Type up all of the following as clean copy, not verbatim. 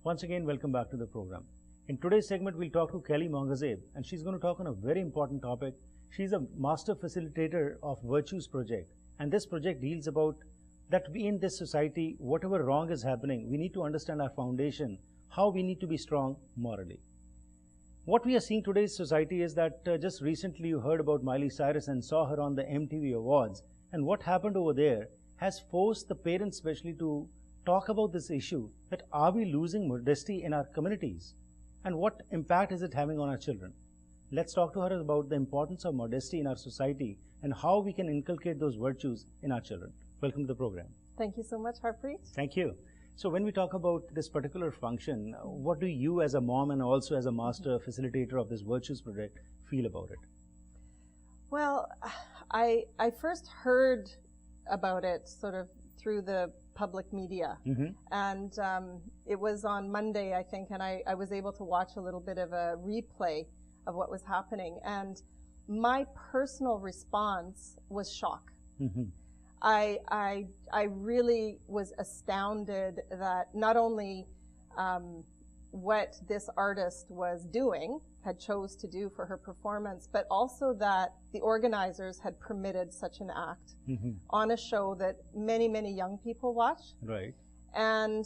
Once again, welcome back to the program. In today's segment, we'll talk to Kelly Monjazeb, and she's going to talk on a very important topic. She's a master facilitator of Virtues Project, and this project deals about that we in this society, whatever wrong is happening, we need to understand our foundation, how we need to be strong morally. What we are seeing today's society is that just recently you heard about Miley Cyrus and saw her on the MTV Awards, and what happened over there has forced the parents especially to talk about this issue, that are we losing modesty in our communities and what impact is it having on our children. Let's talk to her about the importance of modesty in our society and how we can inculcate those virtues in our children. Welcome to the program. Thank you so much, Harpreet. Thank you. So when we talk about this particular function, what do you as a mom and also as a master facilitator of this Virtues Project feel about it? Well, I first heard about it sort of through the public media. And it was on Monday, I think, and I was able to watch a little bit of a replay of what was happening. And my personal response was shock. I really was astounded that not only what this artist was doing, had chose to do for her performance, but also that the organizers had permitted such an act on a show that many, many young people watch. Right. And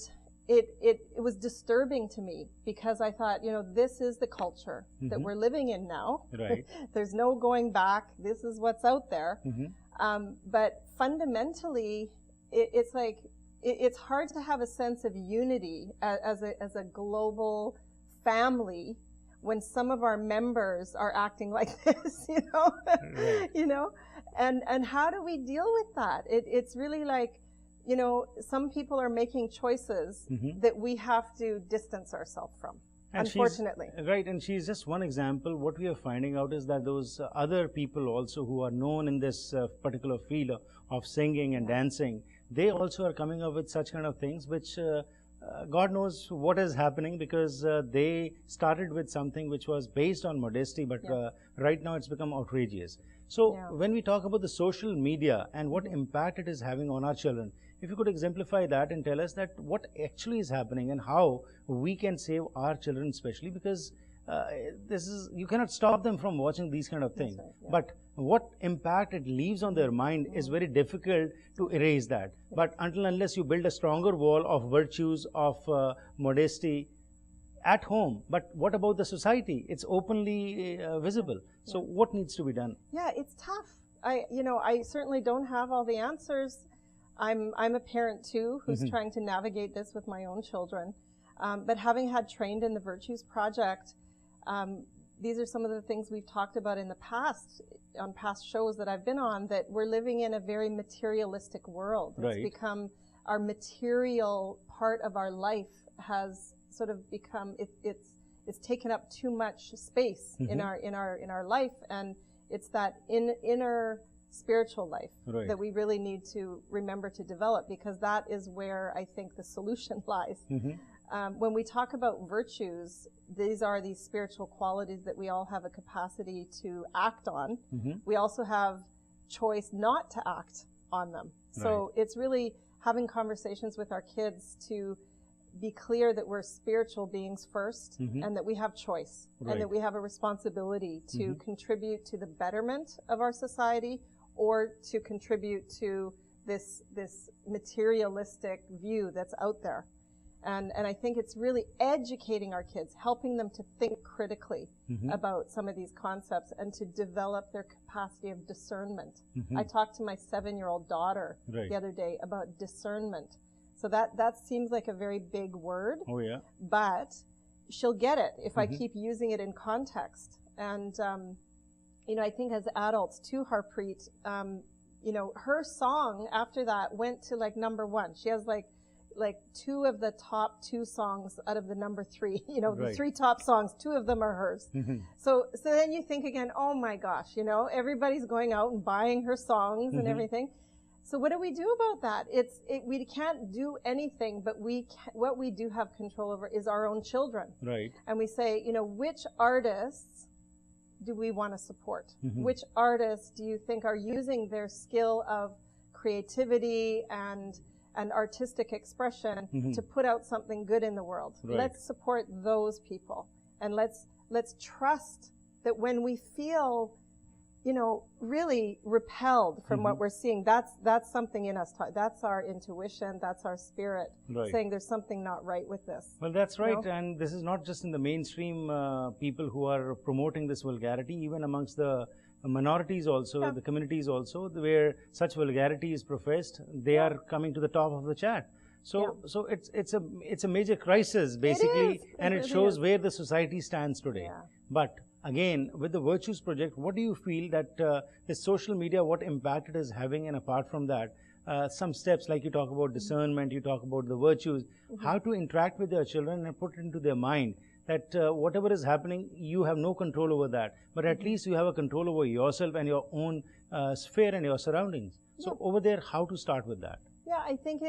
it was disturbing to me because I thought, you know, this is the culture that we're living in now. Right. There's no going back. This is what's out there. But fundamentally, it's like, it's hard to have a sense of unity as a global family when some of our members are acting like this, you know, you know, and how do we deal with that? It's really like, you know, some people are making choices that we have to distance ourselves from. And unfortunately. Right, and she's just one example. What we are finding out is that those other people also who are known in this particular field of singing and dancing, they also are coming up with such kind of things which God knows what is happening, because they started with something which was based on modesty, but right now it's become outrageous. So when we talk about the social media and what impact it is having on our children, if you could exemplify that and tell us that what actually is happening and how we can save our children, especially because this is, you cannot stop them from watching these kind of things, but what impact it leaves on their mind is very difficult to erase that. But until unless you build a stronger wall of virtues, of modesty at home, but what about the society? It's openly visible. So what needs to be done? Yeah, it's tough. I certainly don't have all the answers. I'm a parent too who's trying to navigate this with my own children. But having had trained in the Virtues Project, these are some of the things we've talked about in the past, on past shows that I've been on, that we're living in a very materialistic world. It's become, our material part of our life has sort of become, it's taken up too much space in our life, and it's that inner spiritual life that we really need to remember to develop, because that is where I think the solution lies. When we talk about virtues, these are these spiritual qualities that we all have a capacity to act on. We also have choice not to act on them. So it's really having conversations with our kids to be clear that we're spiritual beings first, and that we have choice, and that we have a responsibility to contribute to the betterment of our society, or to contribute to this materialistic view that's out there. And I think it's really educating our kids, helping them to think critically about some of these concepts and to develop their capacity of discernment. I talked to my 7-year-old daughter the other day about discernment. So that seems like a very big word. Oh, yeah. But she'll get it if I keep using it in context. And, you know, I think as adults too, Harpreet, you know, her song after that went to like #1. She has like 2 of the top 2 songs out of the #3, you know, the 3 top songs, 2 of them are hers. So then you think again, oh my gosh, you know, everybody's going out and buying her songs and everything. So what do we do about that? We can't do anything, but what we do have control over is our own children. Right. And we say, you know, which artists do we want to support? Which artists do you think are using their skill of creativity and and artistic expression to put out something good in the world. Right. Let's support those people, and let's trust that when we feel, you know, really repelled from what we're seeing, that's something in us. That's our intuition. That's our spirit saying there's something not right with this. Well, that's right. You know? And this is not just in the mainstream people who are promoting this vulgarity, even amongst the minorities also, the communities also, where such vulgarity is professed, they are coming to the top of the chat. So, so it's a major crisis basically, and it shows where the society stands today. But again, with the Virtues Project, what do you feel that the social media, what impact it is having, and apart from that, some steps like you talk about discernment, you talk about the virtues, how to interact with their children and put it into their mind that whatever is happening, you have no control over that, but at least you have a control over yourself and your own sphere and your surroundings. So over there, how to start with that? Yeah, I think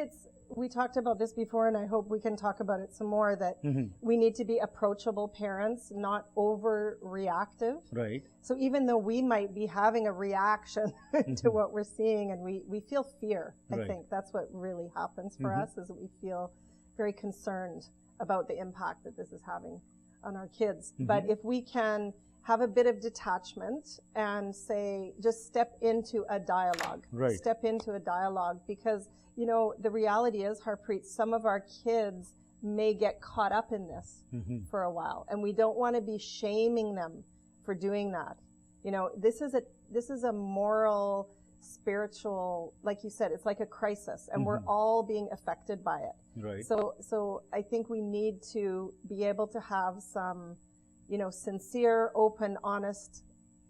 we talked about this before, and I hope we can talk about it some more, that we need to be approachable parents, not overreactive. Right. So even though we might be having a reaction to what we're seeing, and we feel fear, I think that's what really happens for us, is that we feel very concerned about the impact that this is having on our kids. But if we can have a bit of detachment and say, just step into a dialogue. Right. Step into a dialogue, because, you know, the reality is, Harpreet, some of our kids may get caught up in this for a while, and we don't want to be shaming them for doing that. You know, this is a moral, spiritual, like you said, it's like a crisis, and we're all being affected by it. Right. So I think we need to be able to have some, you know, sincere, open, honest,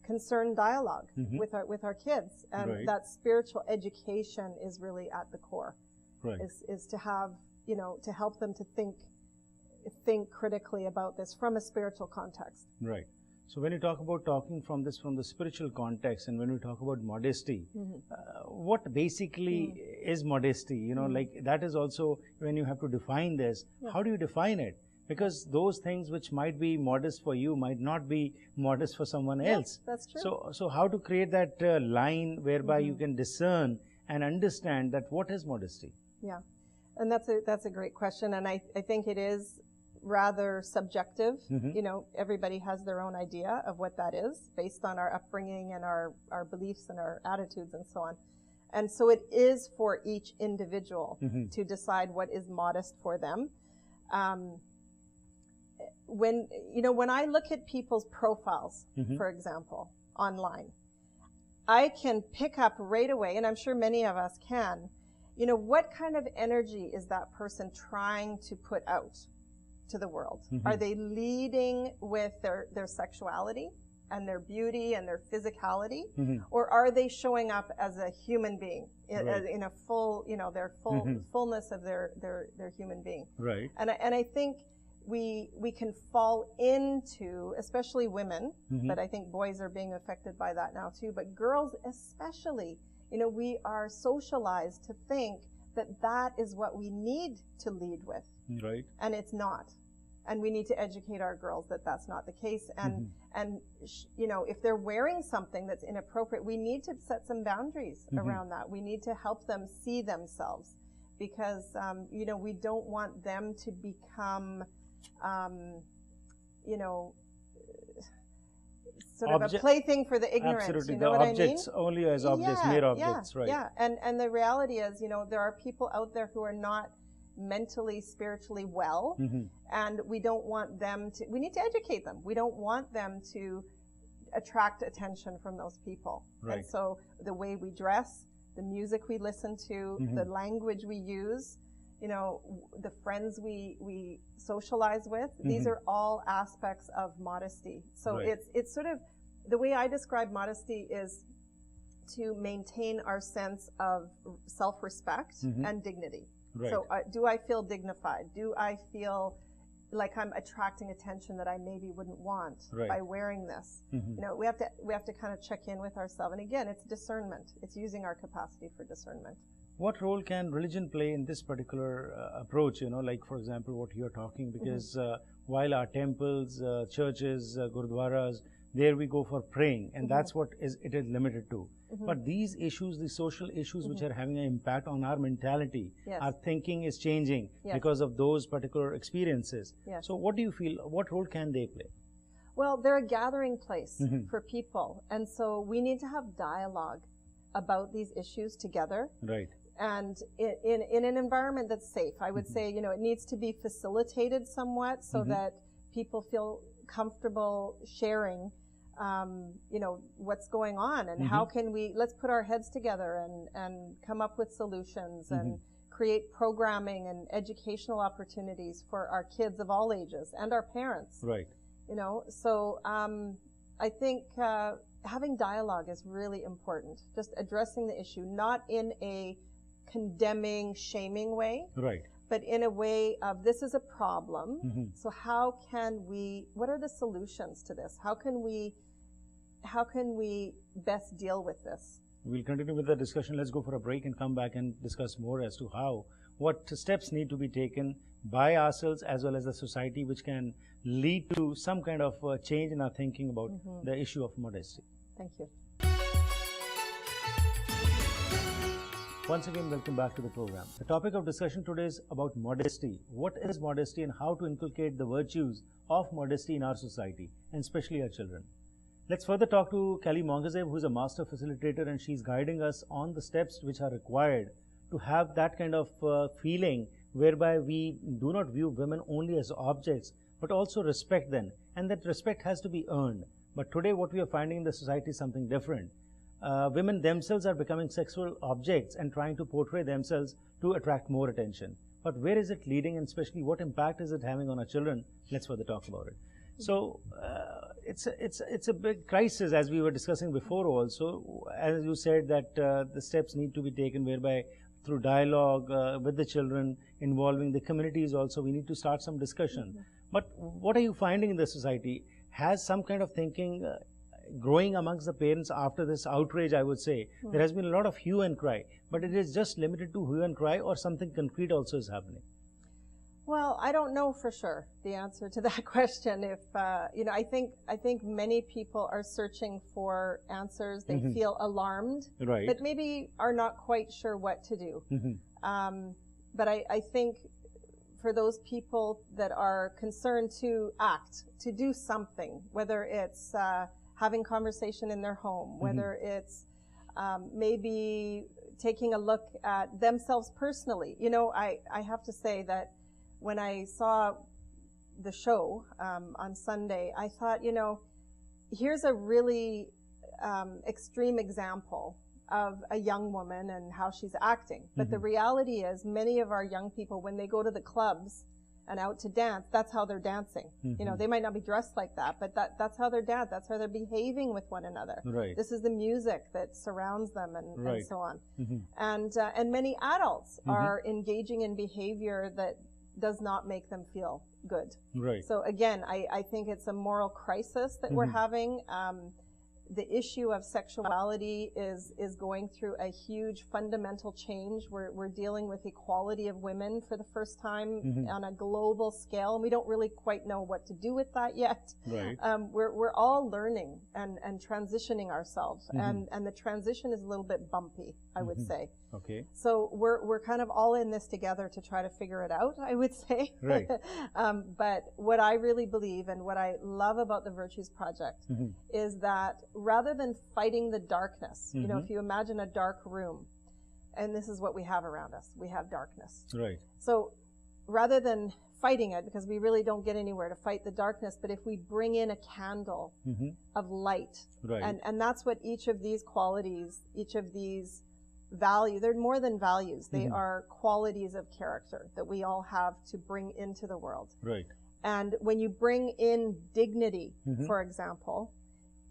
concerned dialogue with our kids, and that spiritual education is really at the core. Right. Is to have, you know, to help them to think critically about this from a spiritual context. Right. So when you talk about talking from the spiritual context, and when we talk about modesty, what basically is modesty? You know, like that is also, when you have to define this, how do you define it? Because those things which might be modest for you might not be modest for someone else. That's true. So how to create that line whereby you can discern and understand that what is modesty? Yeah, and that's a great question, and I think it is rather subjective. You know, everybody has their own idea of what that is based on our upbringing and our beliefs and our attitudes and so on. And so it is for each individual to decide what is modest for them. When I look at people's profiles, for example, online, I can pick up right away, and I'm sure many of us can, you know, what kind of energy is that person trying to put out to the world? Are they leading with their sexuality and their beauty and their physicality, or are they showing up as a human being in a full, you know, their fullness of their human being? Right. And I think we can fall into, especially women, but I think boys are being affected by that now too, but girls especially, you know, we are socialized to think that is what we need to lead with. Right. And it's not. And we need to educate our girls that that's not the case. And, you know, if they're wearing something that's inappropriate, we need to set some boundaries around that. We need to help them see themselves, because, you know, we don't want them to become, you know, sort of a plaything for the ignorant. Absolutely. You know the what objects, I mean? only as objects, mere objects, right. Yeah, and the reality is, you know, there are people out there who are not mentally, spiritually well, and we don't want them to, we need to educate them. We don't want them to attract attention from those people. Right. And so the way we dress, the music we listen to, the language we use, you know, the friends we socialize with, these are all aspects of modesty. So it's sort of, the way I describe modesty is to maintain our sense of self-respect and dignity. Right. So do I feel dignified? Do I feel like I'm attracting attention that I maybe wouldn't want by wearing this? You know, we have to kind of check in with ourselves. And again, it's discernment. It's using our capacity for discernment. What role can religion play in this particular approach? You know, like for example, what you're talking, because while our temples, churches, gurdwaras, there we go for praying, and that's what it is limited to. But these issues, the social issues which are having an impact on our mentality, our thinking is changing because of those particular experiences. So what do you feel, what role can they play? Well, they're a gathering place for people, and so we need to have dialogue about these issues together. Right. And in an environment that's safe. I would say, you know, it needs to be facilitated somewhat so that people feel comfortable sharing, you know, what's going on and how can we, let's put our heads together and come up with solutions and create programming and educational opportunities for our kids of all ages and our parents. Right. You know, so I think having dialogue is really important. Just addressing the issue, not in a condemning, shaming way, right, but in a way of this is a problem. So how can we? What are the solutions to this? How can we best deal with this? We'll continue with the discussion. Let's go for a break and come back and discuss more as to what steps need to be taken by ourselves as well as the society, which can lead to some kind of change in our thinking about the issue of modesty. Thank you. Once again, welcome back to the program. The topic of discussion today is about modesty. What is modesty and how to inculcate the virtues of modesty in our society, and especially our children. Let's further talk to Kelly Monjazeb, who is a master facilitator, and she's guiding us on the steps which are required to have that kind of feeling whereby we do not view women only as objects, but also respect them. And that respect has to be earned. But today what we are finding in the society is something different. Women themselves are becoming sexual objects and trying to portray themselves to attract more attention. But where is it leading, and especially what impact is it having on our children? Let's further talk about it. So it's a big crisis, as we were discussing before also. As you said that the steps need to be taken whereby through dialogue with the children, involving the communities also, we need to start some discussion. But what are you finding in the society? Has some kind of thinking growing amongst the parents after this outrage, I would say? There has been a lot of hue and cry, but it is just limited to hue and cry, or something concrete also is happening? Well, I don't know for sure the answer to that question. If you know, I think many people are searching for answers. They feel alarmed, right, but maybe are not quite sure what to do. But I think for those people that are concerned to act, to do something, whether it's having conversation in their home, whether it's maybe taking a look at themselves personally. You know, I have to say that when I saw the show on Sunday, I thought, you know, here's a really extreme example of a young woman and how she's acting. But the reality is, many of our young people, when they go to the clubs and out to dance, that's how they're dancing. You know, they might not be dressed like that, but that's how they're dancing. That's how they're behaving with one another. Right. This is the music that surrounds them and so on. And many adults are engaging in behavior that does not make them feel good. Right. So again, I think it's a moral crisis that we're having. The issue of sexuality is going through a huge fundamental change. We're dealing with equality of women for the first time on a global scale, and we don't really quite know what to do with that yet. Right. We're all learning and transitioning ourselves, and the transition is a little bit bumpy, I would say. Okay. So we're kind of all in this together to try to figure it out, I would say. Right. But what I really believe and what I love about the Virtues Project is that rather than fighting the darkness, you know, if you imagine a dark room, and this is what we have around us, we have darkness. Right. So rather than fighting it, because we really don't get anywhere to fight the darkness, but if we bring in a candle of light, right, and that's what each of these qualities, each of these value, they're more than values, they are qualities of character that we all have to bring into the world. Right. And when you bring in dignity, for example,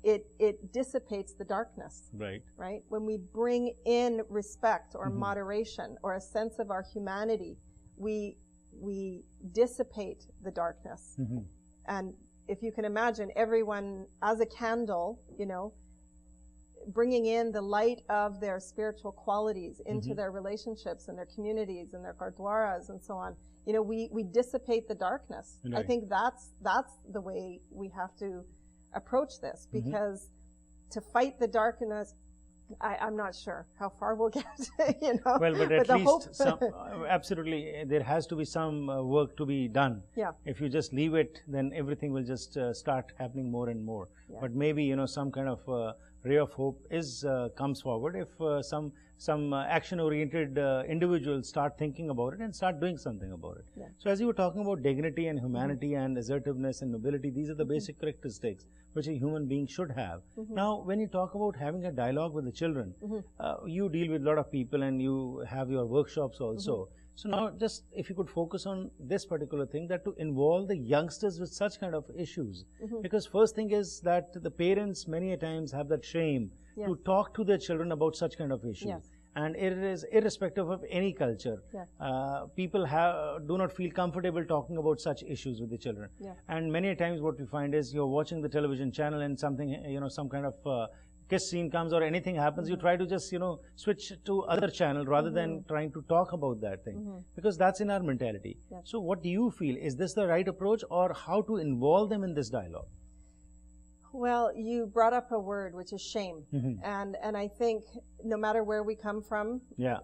it dissipates the darkness. Right. Right? When we bring in respect or moderation or a sense of our humanity, we dissipate the darkness. And if you can imagine everyone as a candle, you know, bringing in the light of their spiritual qualities into their relationships and their communities and their gurdwaras and so on, you know, we dissipate the darkness. Right. I think that's the way we have to approach this, because to fight the darkness, I'm not sure how far we'll get, Well, but at the least hope. some, absolutely, there has to be some work to be done. Yeah. If you just leave it, then everything will just start happening more and more. Yeah. But maybe, some kind of ray of hope comes forward if some action-oriented individuals start thinking about it and start doing something about it. Yeah. So as you were talking about dignity and humanity and assertiveness and nobility, these are the basic characteristics which a human being should have. Now, when you talk about having a dialogue with the children, you deal with a lot of people and you have your workshops also. So now, just if you could focus on this particular thing, that to involve the youngsters with such kind of issues, because first thing is that the parents many a times have that shame to talk to their children about such kind of issues. And it is irrespective of any culture. People do not feel comfortable talking about such issues with the children. And many a times what we find is you're watching the television channel and something, some kind of kiss scene comes or anything happens, you try to just, switch to other channel rather than trying to talk about that thing, because that's in our mentality. So what do you feel? Is this the right approach, or how to involve them in this dialogue? Well, you brought up a word, which is shame. And I think no matter where we come from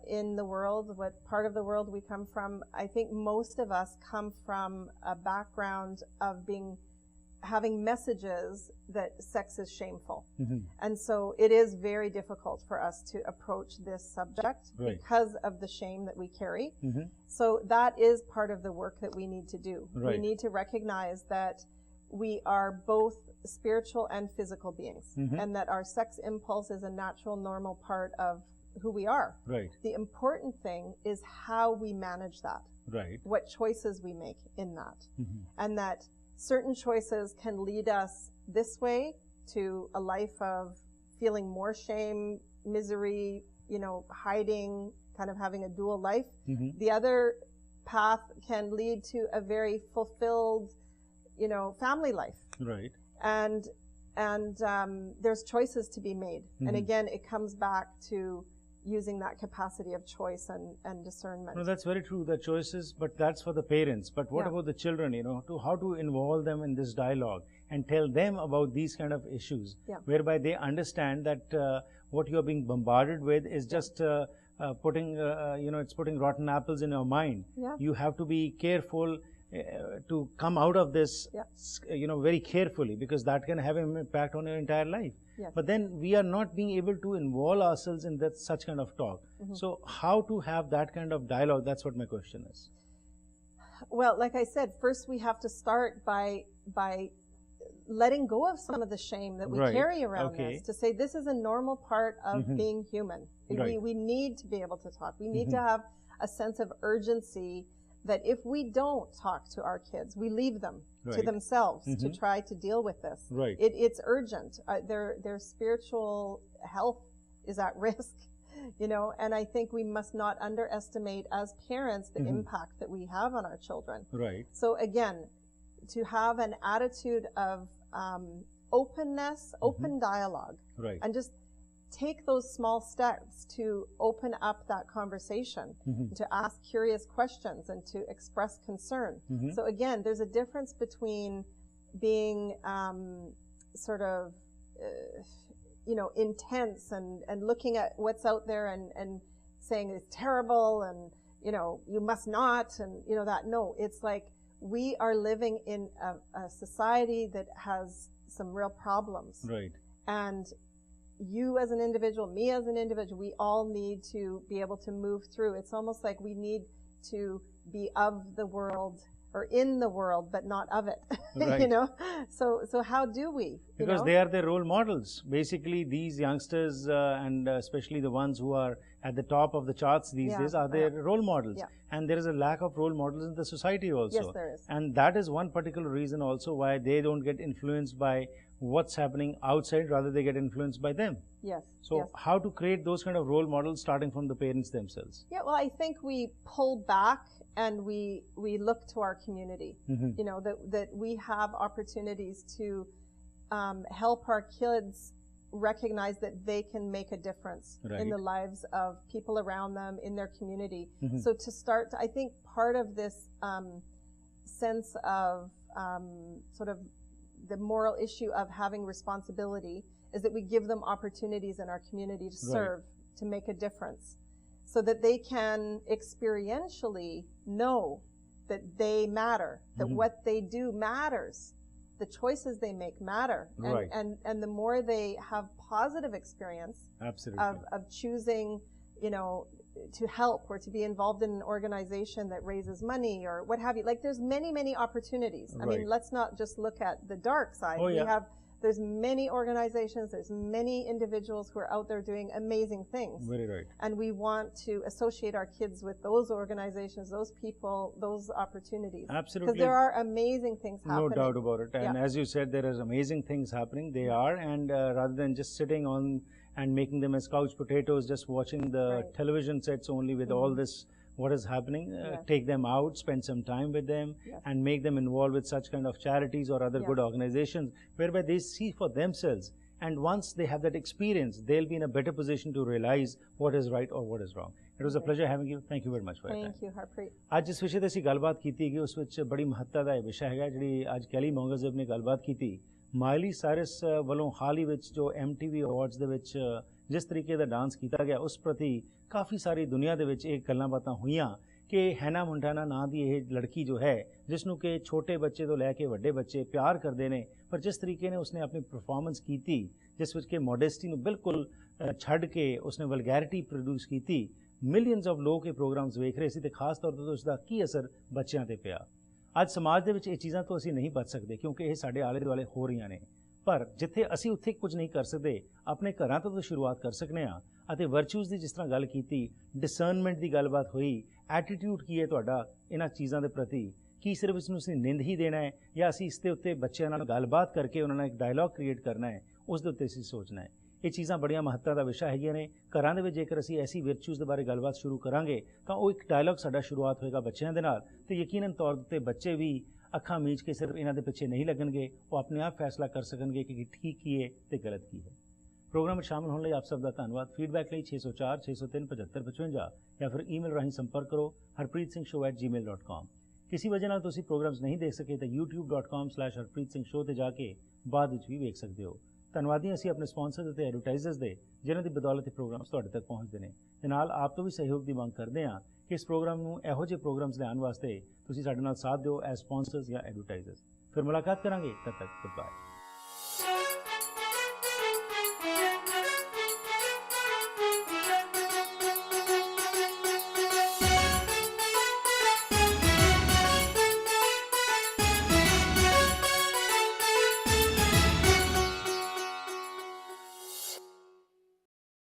in the world, what part of the world we come from, I think most of us come from a background of having messages that sex is shameful. And so it is very difficult for us to approach this subject because of the shame that we carry. So that is part of the work that we need to do. We need to recognize that we are both spiritual and physical beings, and that our sex impulse is a natural, normal part of who we are. The important thing is how we manage that. What choices we make in that. And that certain choices can lead us this way to a life of feeling more shame, misery, hiding, kind of having a dual life. The other path can lead to a very fulfilled, family life. And there's choices to be made. And again, it comes back to using that capacity of choice and discernment. No, that's very true, the choices, but that's for the parents. But what about the children, how to involve them in this dialogue and tell them about these kind of issues, whereby they understand that what you are being bombarded with is just putting, it's putting rotten apples in your mind. You have to be careful to come out of this, very carefully, because that can have an impact on your entire life. But then we are not being able to involve ourselves in that such kind of talk. So how to have that kind of dialogue? That's what my question is. Well, like I said, first we have to start by letting go of some of the shame that we carry around this, to say this is a normal part of being human. We need to be able to talk. We need to have a sense of urgency that if we don't talk to our kids, we leave them to themselves to try to deal with this. It's urgent. Their spiritual health is at risk, and I think we must not underestimate as parents the impact that we have on our children. So again, to have an attitude of openness, open dialogue, and just take those small steps to open up that conversation, to ask curious questions and to express concern. So again, there's a difference between being sort of, intense and looking at what's out there and saying it's terrible and, you must not, and, that. No, it's like we are living in a society that has some real problems. And you as an individual, me as an individual, we all need to be able to move through. It's almost like we need to be of the world or in the world, but not of it. So how do we? Because they are the role models. Basically, these youngsters and especially the ones who are at the top of the charts these days are their role models. And there is a lack of role models in the society also. Yes, there is. And that is one particular reason also why they don't get influenced by what's happening outside, rather they get influenced by them. So how to create those kind of role models starting from the parents themselves? Well, I think we pull back and we look to our community, that we have opportunities to help our kids recognize that they can make a difference in the lives of people around them, in their community. So to start, I think part of this sense of sort of the moral issue of having responsibility is that we give them opportunities in our community to serve, to make a difference, so that they can experientially know that they matter, that what they do matters, the choices they make matter, and the more they have positive experience of choosing, to help or to be involved in an organization that raises money or what have you. Like, there's many opportunities. I mean, let's not just look at the dark side. There's many organizations, there's many individuals who are out there doing amazing things. Very right. And we want to associate our kids with those organizations, those people, those opportunities. Absolutely. Because there are amazing things happening. No doubt about it. And as you said, there are amazing things happening. They are, and rather than just sitting on and making them as couch potatoes, just watching the television sets only with all this, what is happening, take them out, spend some time with them, and make them involved with such kind of charities or other good organizations, whereby they see for themselves. And once they have that experience, they'll be in a better position to realize what is right or what is wrong. It was a pleasure having you. Thank you very much for your time. Thank you, Harpreet. आज जिस विषय ते गलबात की थी उस विच बड़ी महत्ता दा विषय है जी आज कैली मोंजाजेब ने गलबात की थी माइली साइरस वालों हाल ही विच जो MTV अवार्ड्स दे विच जिस तरीके दा डांस किया गया उस प्रति काफ़ी सारी दुनिया दे विच एक गल्लां बातां होईयां कि हैना मुंडाना नां दी ये लड़की जो है जिसनों के छोटे बच्चे तो लैके वड्डे बच्चे प्यार करते हैं पर जिस तरीके ने उसने अपनी परफॉर्मेंस की थी जिस विच के मॉडेस्टी नूं बिल्कुल छड्ड के उसने वलगैरिटी प्रोड्यूस की थी मिलियंस ऑफ लोग के प्रोग्राम्स वेख रहे सी ते खास तौर पर उसका की असर बच्चों ते पिया ਅੱਜ ਸਮਾਜ ਦੇ ਵਿੱਚ ਇਹ ਚੀਜ਼ਾਂ ਤੋਂ ਅਸੀਂ ਨਹੀਂ ਬਚ ਸਕਦੇ ਕਿਉਂਕਿ ਇਹ ਸਾਡੇ ਆਲੇ ਦੁਆਲੇ ਹੋ ਰਹੀਆਂ ਨੇ ਪਰ ਜਿੱਥੇ ਅਸੀਂ ਉੱਥੇ ਕੁਝ ਨਹੀਂ ਕਰ ਸਕਦੇ ਆਪਣੇ ਘਰਾਂ ਤੋਂ ਤਾਂ ਸ਼ੁਰੂਆਤ ਕਰ ਸਕਨੇ ਆ ਅਤੇ ਵਰਚੂਜ਼ ਦੀ ਜਿਸ ਤਰ੍ਹਾਂ ਗੱਲ ਕੀਤੀ ਡਿਸਰਨਮੈਂਟ ਦੀ ਗੱਲਬਾਤ ਹੋਈ ਐਟੀਟਿਊਡ ਕੀ ਹੈ ਤੁਹਾਡਾ ਇਹਨਾਂ ਚੀਜ਼ਾਂ ਦੇ ਪ੍ਰਤੀ ਕੀ ਸਿਰਫ ਇਸ ਨੂੰ ਅਸੀਂ ਨਿੰਦ ਹੀ ਦੇਣਾ ਹੈ ਜਾਂ ਅਸੀਂ ਇਸ ਦੇ ਉੱਤੇ ਬੱਚਿਆਂ ਨਾਲ ਗੱਲਬਾਤ ਕਰਕੇ ਉਹਨਾਂ ਨਾਲ ਇੱਕ ਡਾਇਲੌਗ ਕ੍ਰੀਏਟ ਕਰਨਾ ਹੈ ਉਸ ਦੇ ਉੱਤੇ ਅਸੀਂ ਸੋਚਣਾ ਹੈ ਇਹ ਚੀਜ਼ਾਂ ਬੜੀਆਂ ਮਹੱਤਤਾ ਦਾ ਵਿਸ਼ਾ ਹੈਗੀਆਂ ਨੇ ਘਰਾਂ ਦੇ ਵਿੱਚ ਜੇਕਰ ਅਸੀਂ ਐਸੀ ਵਰਚੂਜ਼ ਦੇ ਬਾਰੇ ਗੱਲਬਾਤ ਸ਼ੁਰੂ ਕਰਾਂਗੇ ਤਾਂ ਉਹ ਇੱਕ ਡਾਇਲੌਗ ਸਾਡਾ ਸ਼ੁਰੂਆਤ ਹੋਏਗਾ ਬੱਚਿਆਂ ਦੇ ਨਾਲ ਤੇ ਯਕੀਨਨ ਤੌਰ ਤੇ ਬੱਚੇ ਵੀ ਅੱਖਾਂ ਮੀਚ ਕੇ ਸਿਰਫ ਇਹਨਾਂ ਦੇ ਪਿੱਛੇ ਨਹੀਂ ਲੱਗਣਗੇ ਉਹ ਆਪਣੇ ਆਪ ਫੈਸਲਾ ਕਰ ਸਕਣਗੇ ਕਿ ਠੀਕ ਕੀ ਹੈ ਤੇ ਗਲਤ ਕੀ ਹੈ ਪ੍ਰੋਗਰਾਮ ਵਿੱਚ ਸ਼ਾਮਲ ਹੋਣ ਲਈ ਆਪ ਸਭ ਦਾ ਧੰਨਵਾਦ ਫੀਡਬੈਕ ਲਈ 604 603 7555 ਜਾਂ ਫਿਰ ਈਮੇਲ ਰਾਹੀਂ ਸੰਪਰਕ ਕਰੋ harpreetsingh@gmail.com ਕਿਸੇ ਵਜ੍ਹਾ ਨਾਲ ਤੁਸੀਂ ਪ੍ਰੋਗਰਾਮਸ ਨਹੀਂ ਦੇਖ ਸਕੇ ਤਾਂ youtube.com/harpreetsingh ਤੇ ਜਾ ਕੇ ਬਾਅਦ ਵਿੱਚ ਵੀ ਵੇਖ ਸਕਦੇ ਹੋ ਧੰਨਵਾਦੀ ਅਸੀਂ ਆਪਣੇ ਸਪਾਂਸਰਸ ਅਤੇ ਐਡਵਰਟਾਈਜ਼ਰਸ ਦੇ ਜਿਨ੍ਹਾਂ ਦੀ ਬਦੌਲਤ ਇਹ ਪ੍ਰੋਗਰਾਮਸ ਤੁਹਾਡੇ ਤੱਕ ਪਹੁੰਚਦੇ ਨੇ ਤੇ ਨਾਲ ਆਪ ਤੋਂ ਵੀ ਸਹਿਯੋਗ ਦੀ ਮੰਗ ਕਰਦੇ ਹਾਂ ਕਿ ਇਸ ਪ੍ਰੋਗਰਾਮ ਨੂੰ ਇਹੋ ਜਿਹੇ ਪ੍ਰੋਗਰਾਮਸ ਲਿਆਉਣ ਵਾਸਤੇ ਤੁਸੀਂ ਸਾਡੇ ਨਾਲ ਸਾਥ ਦਿਓ ਐਜ਼ ਸਪਾਂਸਰਸ ਜਾਂ ਐਡਵਰਟਾਈਜ਼ਰਸ ਫਿਰ ਮੁਲਾਕਾਤ ਕਰਾਂਗੇ ਤਦ ਤੱਕ ਗੁੱਡ ਬਾਏ